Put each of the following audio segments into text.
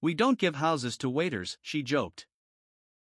We don't give houses to waiters, she joked.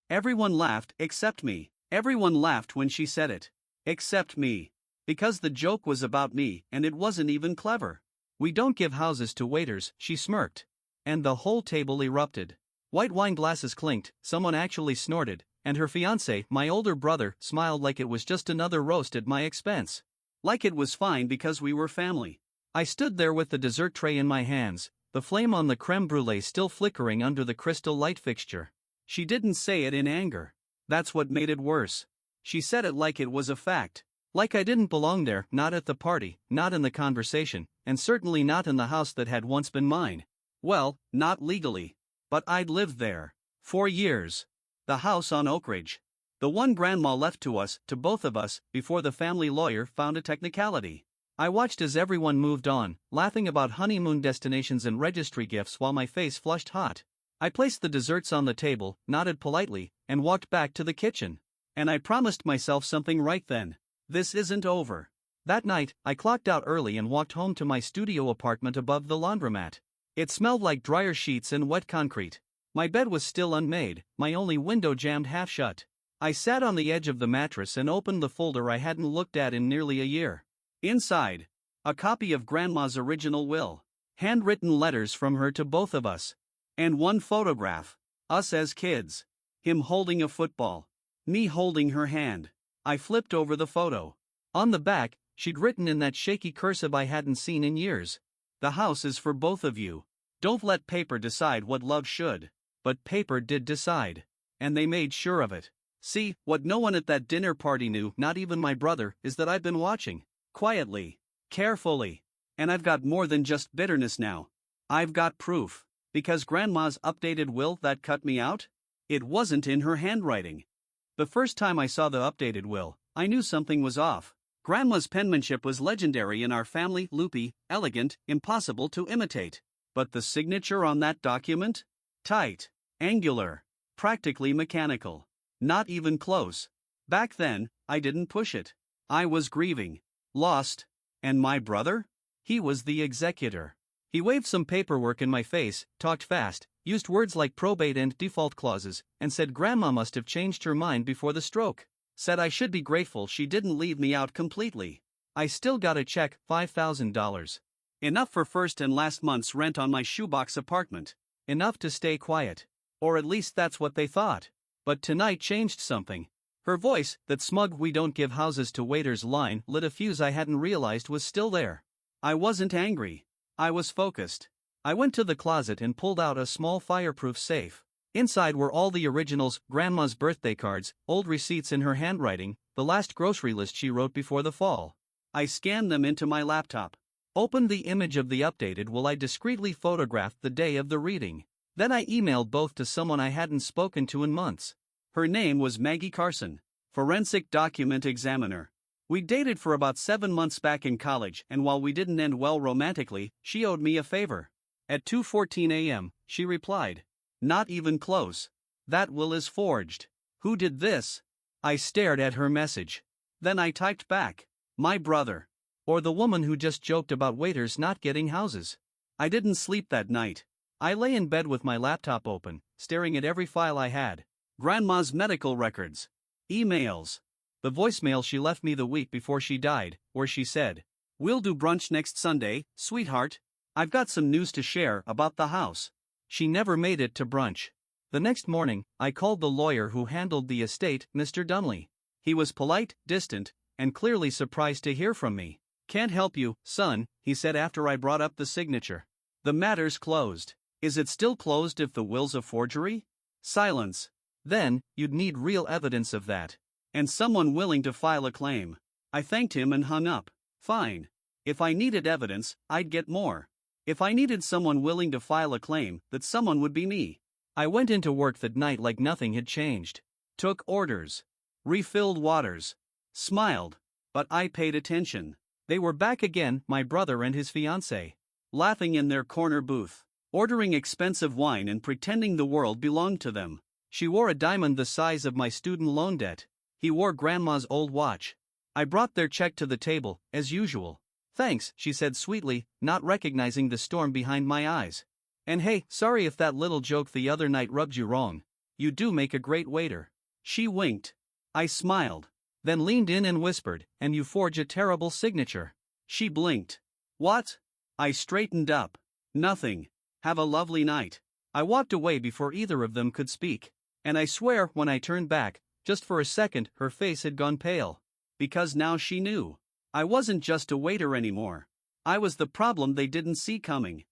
Everyone laughed, except me. Everyone laughed when she said it. Except me. Because the joke was about me, and it wasn't even clever. We don't give houses to waiters, she smirked. And the whole table erupted. White wine glasses clinked, someone actually snorted, and her fiancé, my older brother, smiled like it was just another roast at my expense. Like it was fine because we were family. I stood there with the dessert tray in my hands, the flame on the creme brulee still flickering under the crystal light fixture. She didn't say it in anger. That's what made it worse. She said it like it was a fact. Like I didn't belong there, not at the party, not in the conversation, and certainly not in the house that had once been mine. Well, not legally. But I'd lived there. 4 years. The house on Oak Ridge. The one Grandma left to us, to both of us, before the family lawyer found a technicality. I watched as everyone moved on, laughing about honeymoon destinations and registry gifts while my face flushed hot. I placed the desserts on the table, nodded politely, and walked back to the kitchen. And I promised myself something right then. This isn't over. That night, I clocked out early and walked home to my studio apartment above the laundromat. It smelled like dryer sheets and wet concrete. My bed was still unmade, my only window jammed half shut. I sat on the edge of the mattress and opened the folder I hadn't looked at in nearly a year. Inside, a copy of Grandma's original will. Handwritten letters from her to both of us. And one photograph. Us as kids. Him holding a football. Me holding her hand. I flipped over the photo. On the back, she'd written in that shaky cursive I hadn't seen in years. The house is for both of you. Don't let paper decide what love should. But paper did decide. And they made sure of it. See, what no one at that dinner party knew, not even my brother, is that I've been watching. Quietly. Carefully. And I've got more than just bitterness now. I've got proof. Because Grandma's updated will that cut me out? It wasn't in her handwriting. The first time I saw the updated will, I knew something was off. Grandma's penmanship was legendary in our family, loopy, elegant, impossible to imitate. But the signature on that document? Tight, angular, practically mechanical. Not even close. Back then, I didn't push it. I was grieving. Lost. And my brother? He was the executor. He waved some paperwork in my face, talked fast, used words like probate and default clauses, and said Grandma must have changed her mind before the stroke. Said I should be grateful she didn't leave me out completely. I still got a check, $5,000. Enough for first and last month's rent on my shoebox apartment. Enough to stay quiet. Or at least that's what they thought. But tonight changed something. Her voice, that smug "we don't give houses to waiters" line, lit a fuse I hadn't realized was still there. I wasn't angry. I was focused. I went to the closet and pulled out a small fireproof safe. Inside were all the originals, Grandma's birthday cards, old receipts in her handwriting, the last grocery list she wrote before the fall. I scanned them into my laptop. Opened the image of the updated will I discreetly photographed the day of the reading. Then I emailed both to someone I hadn't spoken to in months. Her name was Maggie Carson, forensic document examiner. We dated for about 7 months back in college, and while we didn't end well romantically, she owed me a favor. At 2:14 a.m., she replied. Not even close. That will is forged. Who did this? I stared at her message. Then I typed back. My brother. Or the woman who just joked about waiters not getting houses. I didn't sleep that night. I lay in bed with my laptop open, staring at every file I had. Grandma's medical records. Emails. The voicemail she left me the week before she died, where she said, "We'll do brunch next Sunday, sweetheart. I've got some news to share about the house." She never made it to brunch. The next morning, I called the lawyer who handled the estate, Mr. Dunley. He was polite, distant, and clearly surprised to hear from me. "Can't help you, son," he said after I brought up the signature. "The matter's closed." "Is it still closed if the will's a forgery?" Silence. "Then, you'd need real evidence of that. And someone willing to file a claim." I thanked him and hung up. Fine. If I needed evidence, I'd get more. If I needed someone willing to file a claim, that someone would be me. I went into work that night like nothing had changed. Took orders. Refilled waters. Smiled. But I paid attention. They were back again, my brother and his fiancée. Laughing in their corner booth. Ordering expensive wine and pretending the world belonged to them. She wore a diamond the size of my student loan debt. He wore Grandma's old watch. I brought their check to the table, as usual. "Thanks," she said sweetly, not recognizing the storm behind my eyes. And hey, sorry if that little joke the other night rubbed you wrong. You do make a great waiter. She winked. I smiled. Then leaned in and whispered, and you forge a terrible signature. She blinked. What? I straightened up. Nothing. Have a lovely night. I walked away before either of them could speak. And I swear, when I turned back, just for a second, her face had gone pale. Because now she knew. I wasn't just a waiter anymore. I was the problem they didn't see coming.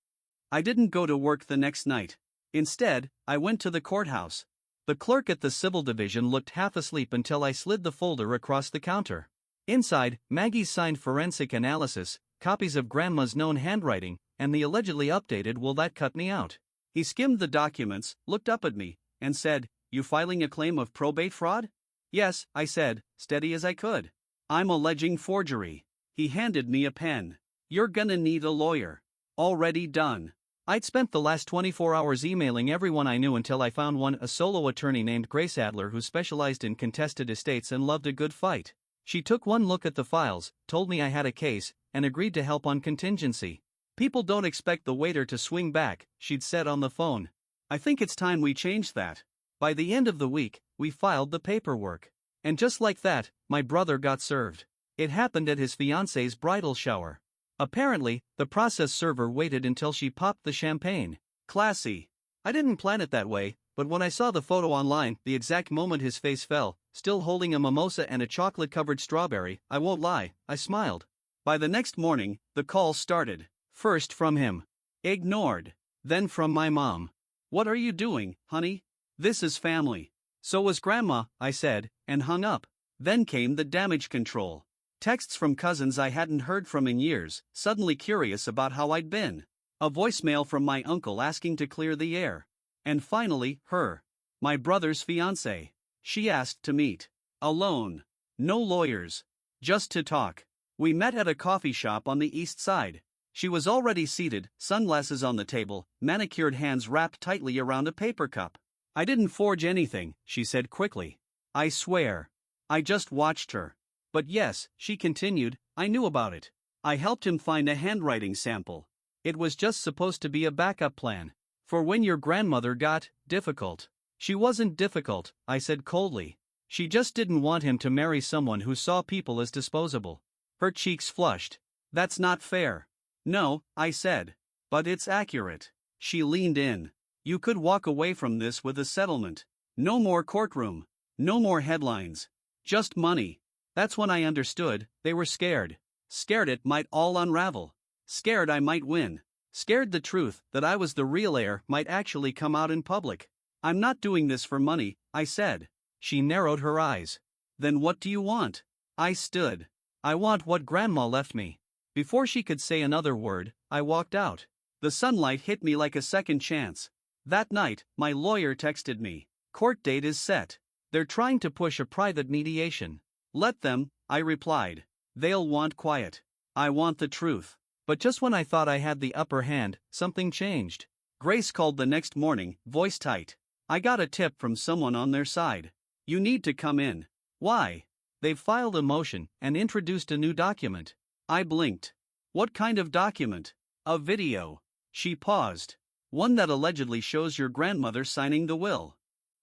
I didn't go to work the next night. Instead, I went to the courthouse. The clerk at the civil division looked half asleep until I slid the folder across the counter. Inside, Maggie's signed forensic analysis, copies of Grandma's known handwriting, and the allegedly updated "Will that cut me out?" He skimmed the documents, looked up at me, and said, "You filing a claim of probate fraud?" "Yes," I said, steady as I could. "I'm alleging forgery." He handed me a pen. "You're gonna need a lawyer." Already done. I'd spent the last 24 hours emailing everyone I knew until I found one, a solo attorney named Grace Adler who specialized in contested estates and loved a good fight. She took one look at the files, told me I had a case, and agreed to help on contingency. "People don't expect the waiter to swing back," she'd said on the phone. "I think it's time we change that." By the end of the week, we filed the paperwork. And just like that, my brother got served. It happened at his fiancée's bridal shower. Apparently, the process server waited until she popped the champagne. Classy. I didn't plan it that way, but when I saw the photo online, the exact moment his face fell, still holding a mimosa and a chocolate-covered strawberry, I won't lie, I smiled. By the next morning, the calls started. First from him. Ignored. Then from my mom. "What are you doing, honey? This is family." "So was Grandma," I said, and hung up. Then came the damage control. Texts from cousins I hadn't heard from in years, suddenly curious about how I'd been. A voicemail from my uncle asking to clear the air. And finally, her. My brother's fiancée. She asked to meet. Alone. No lawyers. Just to talk. We met at a coffee shop on the east side. She was already seated, sunglasses on the table, manicured hands wrapped tightly around a paper cup. "I didn't forge anything," she said quickly. "I swear. I just watched her. But yes," she continued, "I knew about it. I helped him find a handwriting sample. It was just supposed to be a backup plan. For when your grandmother got difficult." "She wasn't difficult," I said coldly. "She just didn't want him to marry someone who saw people as disposable." Her cheeks flushed. "That's not fair." "No," I said. "But it's accurate." She leaned in. "You could walk away from this with a settlement. No more courtroom. No more headlines. Just money." That's when I understood, they were scared. Scared it might all unravel. Scared I might win. Scared the truth, that I was the real heir, might actually come out in public. "I'm not doing this for money," I said. She narrowed her eyes. "Then what do you want?" I stood. "I want what Grandma left me." Before she could say another word, I walked out. The sunlight hit me like a second chance. That night, my lawyer texted me. "Court date is set. They're trying to push a private mediation." "Let them," I replied. "They'll want quiet. I want the truth." But just when I thought I had the upper hand, something changed. Grace called the next morning, voice tight. "I got a tip from someone on their side. You need to come in." "Why?" "They've filed a motion and introduced a new document." I blinked. "What kind of document?" "A video." She paused. "One that allegedly shows your grandmother signing the will."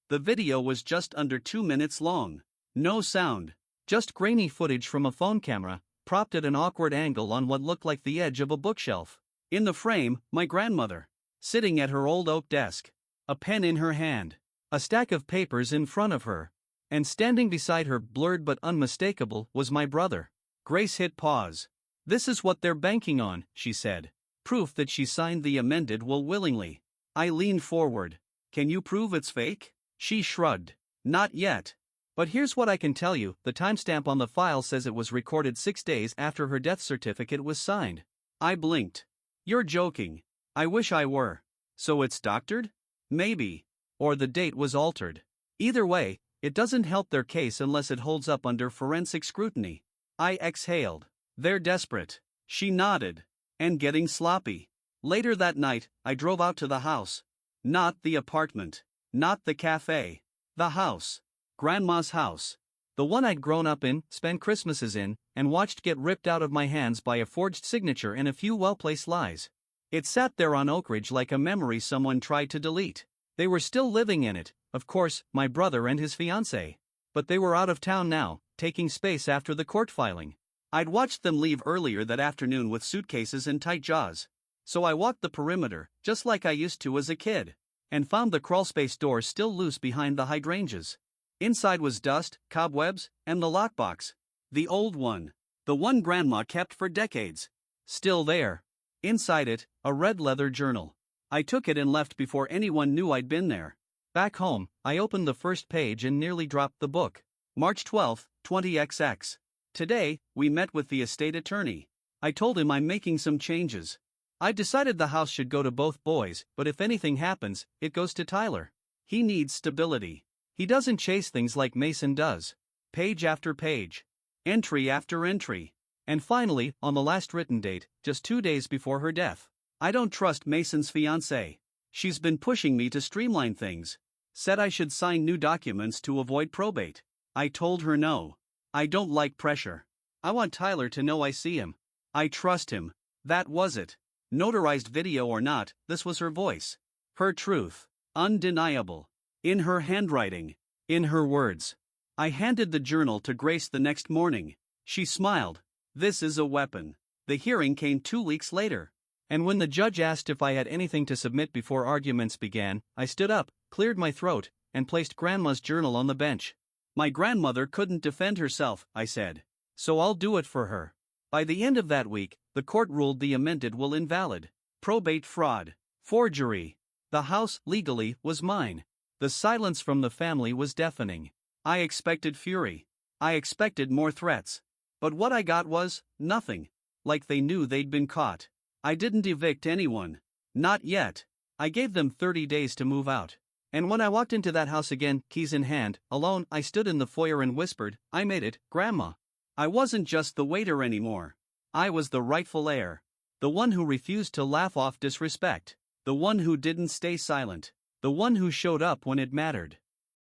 The video was just under 2 minutes long. No sound. Just grainy footage from a phone camera, propped at an awkward angle on what looked like the edge of a bookshelf. In the frame, my grandmother. Sitting at her old oak desk. A pen in her hand. A stack of papers in front of her. And standing beside her, blurred but unmistakable, was my brother. Grace hit pause. "This is what they're banking on," she said. "Proof that she signed the amended will willingly." I leaned forward. "Can you prove it's fake?" She shrugged. "Not yet. But here's what I can tell you, the timestamp on the file says it was recorded 6 days after her death certificate was signed." I blinked. "You're joking." "I wish I were." "So it's doctored?" "Maybe. Or the date was altered. Either way, it doesn't help their case unless it holds up under forensic scrutiny." I exhaled. "They're desperate." She nodded. "And getting sloppy." Later that night, I drove out to the house. Not the apartment. Not the cafe. The house. Grandma's house. The one I'd grown up in, spent Christmases in, and watched get ripped out of my hands by a forged signature and a few well-placed lies. It sat there on Oak Ridge like a memory someone tried to delete. They were still living in it, of course, my brother and his fiancée. But they were out of town now, taking space after the court filing. I'd watched them leave earlier that afternoon with suitcases and tight jaws. So I walked the perimeter, just like I used to as a kid, and found the crawlspace door still loose behind the hydrangeas. Inside was dust, cobwebs, and the lockbox. The old one. The one Grandma kept for decades. Still there. Inside it, a red leather journal. I took it and left before anyone knew I'd been there. Back home, I opened the first page and nearly dropped the book. March 12, 20XX. Today, we met with the estate attorney. I told him I'm making some changes. I decided the house should go to both boys, but if anything happens, it goes to Tyler. He needs stability. He doesn't chase things like Mason does. Page after page. Entry after entry. And finally, on the last written date, just 2 days before her death. I don't trust Mason's fiancée. She's been pushing me to streamline things. Said I should sign new documents to avoid probate. I told her no. I don't like pressure. I want Tyler to know I see him. I trust him. That was it. Notarized video or not, this was her voice. Her truth. Undeniable. In her handwriting. In her words. I handed the journal to Grace the next morning. She smiled. This is a weapon. The hearing came 2 weeks later. And when the judge asked if I had anything to submit before arguments began, I stood up, cleared my throat, and placed Grandma's journal on the bench. My grandmother couldn't defend herself, I said. So I'll do it for her. By the end of that week, the court ruled the amended will invalid. Probate fraud. Forgery. The house, legally, was mine. The silence from the family was deafening. I expected fury. I expected more threats. But what I got was nothing. Like they knew they'd been caught. I didn't evict anyone. Not yet. I gave them 30 days to move out. And when I walked into that house again, keys in hand, alone, I stood in the foyer and whispered, I made it, Grandma. I wasn't just the waiter anymore. I was the rightful heir. The one who refused to laugh off disrespect. The one who didn't stay silent. The one who showed up when it mattered.